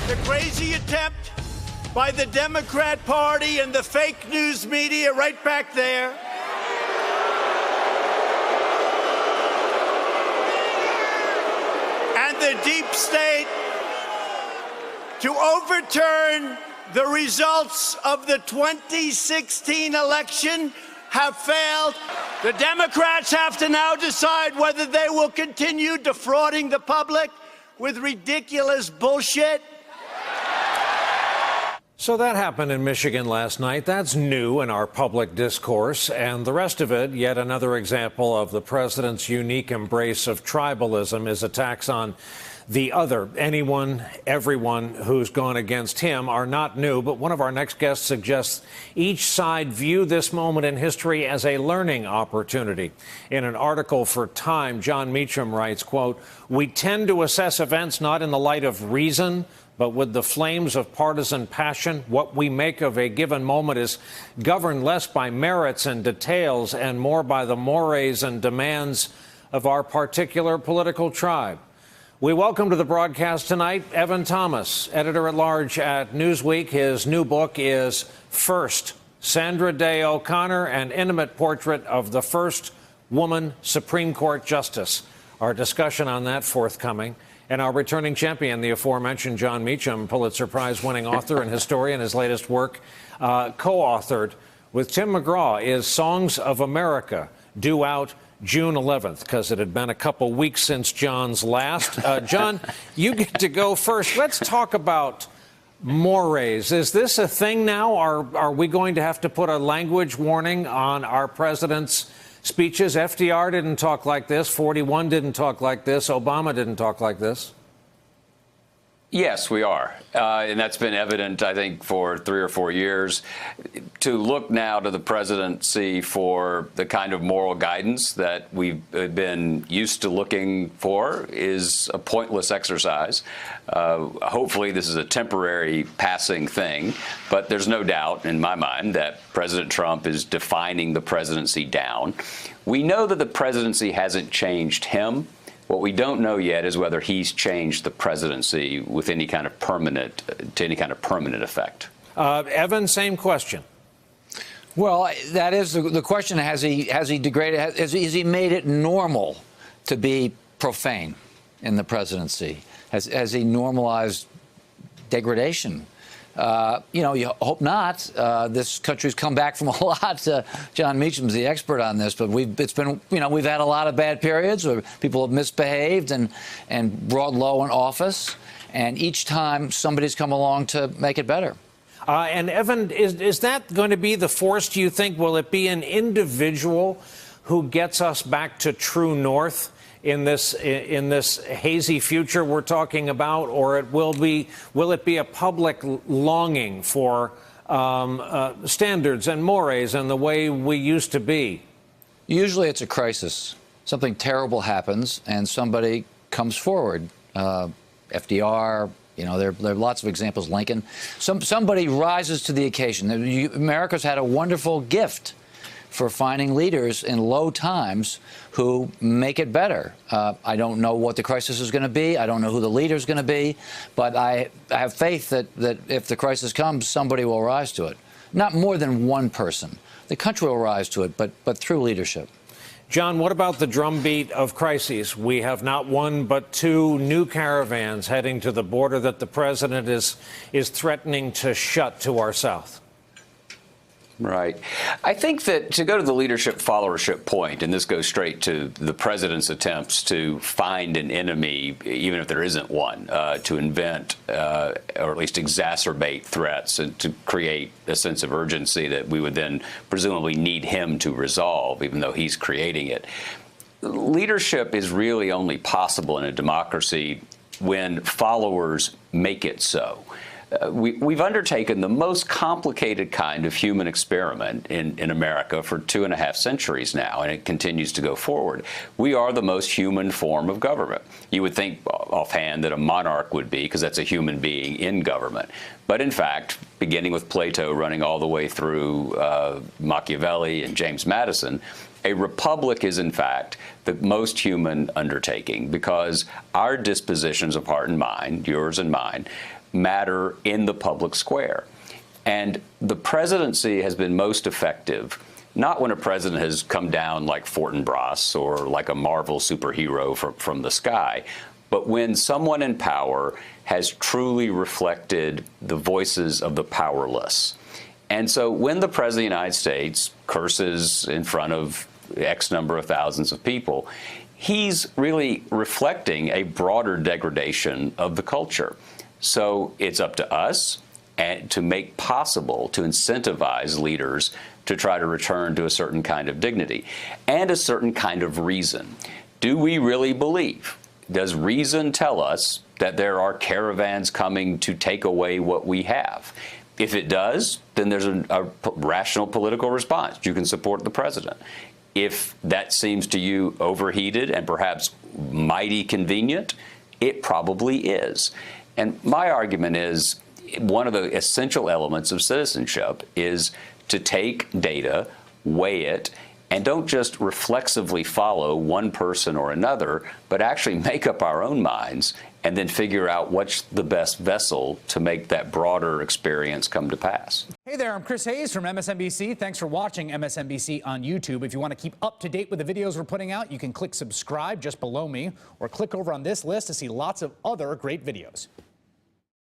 The crazy attempt by the Democrat Party and the fake news media right back there and the deep state to overturn the results of the 2016 election have failed. The Democrats have to now decide whether they will continue defrauding the public with ridiculous bullshit. So that happened in Michigan last night. That's new in our public discourse. And the rest of it, yet another example of the president's unique embrace of tribalism, is attacks on the other. Anyone, everyone who's gone against him are not new. But one of our next guests suggests each side view this moment in history as a learning opportunity. In an article for Time, Jon Meacham writes, quote, "We tend to assess events not in the light of reason, but with the flames of partisan passion. What we make of a given moment is governed less by merits and details and more by the mores and demands of our particular political tribe." We welcome to the broadcast tonight Evan Thomas, editor-at-large at Newsweek. His new book is First, Sandra Day O'Connor, an intimate portrait of the first woman Supreme Court justice. Our discussion on that forthcoming. And our returning champion, the aforementioned Jon Meacham, Pulitzer Prize-winning author and historian. His latest work, co-authored with Tim McGraw, is Songs of America, due out June 11th, because it had been a couple weeks since John's last. Jon, you get to go first. Let's talk about mores. Is this a thing now? Are we going to have to put a language warning on our president's speeches? FDR didn't talk like this. 41 didn't talk like this. Obama didn't talk like this. Yes, we are. And that's been evident, I think, for 3 or 4 years. To look now to the presidency for the kind of moral guidance that we've been used to looking for is a pointless exercise. Hopefully, this is a temporary passing thing. But there's no doubt in my mind that President Trump is defining the presidency down. We know that the presidency hasn't changed him. What we don't know yet is whether he's changed the presidency with any kind of permanent effect. Evan, same question. Well, that is the question. Has he degraded? Has he made it normal to be profane in the presidency? Has he normalized degradation? You hope not. This country's come back from a lot. Jon Meacham's the expert on this, but we've had a lot of bad periods where people have misbehaved and brought low in office, and each time somebody's come along to make it better. And Evan, is that going to be the force, do you think? Will it be an individual who gets us back to true north in this hazy future we're talking about, or will it be a public longing for standards and mores and the way we used to be? Usually it's a crisis. Something terrible happens and somebody comes forward. FDR, there are lots of examples. Lincoln. Somebody rises to the occasion. America's had a wonderful gift for finding leaders in low times who make it better. I don't know what the crisis is going to be. I don't know who the leader is going to be. But I have faith that if the crisis comes, somebody will rise to it. Not more than one person. The country will rise to it, but through leadership. Jon, what about the drumbeat of crises? We have not one but 2 new caravans heading to the border that the president is threatening to shut to our south. Right. I think that to go to the leadership followership point, and this goes straight to the president's attempts to find an enemy, even if there isn't one, to invent or at least exacerbate threats and to create a sense of urgency that we would then presumably need him to resolve, even though he's creating it. Leadership is really only possible in a democracy when followers make it so. We've undertaken the most complicated kind of human experiment in America for 2.5 centuries now, and it continues to go forward. We are the most human form of government. You would think offhand that a monarch would be, because that's a human being in government. But in fact, beginning with Plato, running all the way through Machiavelli and James Madison, a republic is, in fact, the most human undertaking, because our dispositions of heart and mind, yours and mine, matter in the public square. And the presidency has been most effective not when a president has come down like Fortinbras or like a Marvel superhero from the sky, but when someone in power has truly reflected the voices of the powerless. And so when the President of the United States curses in front of X number of thousands of people, he's really reflecting a broader degradation of the culture. So it's up to us and to make possible, to incentivize leaders to try to return to a certain kind of dignity and a certain kind of reason. Do we really believe? Does reason tell us that there are caravans coming to take away what we have? If it does, then there's a rational political response. You can support the president. If that seems to you overheated and perhaps mighty convenient, it probably is. And my argument is one of the essential elements of citizenship is to take data, weigh it, and don't just reflexively follow one person or another, but actually make up our own minds and then figure out what's the best vessel to make that broader experience come to pass. Hey there, I'm Chris Hayes from MSNBC. Thanks for watching MSNBC on YouTube. If you want to keep up to date with the videos we're putting out, you can click subscribe just below me or click over on this list to see lots of other great videos.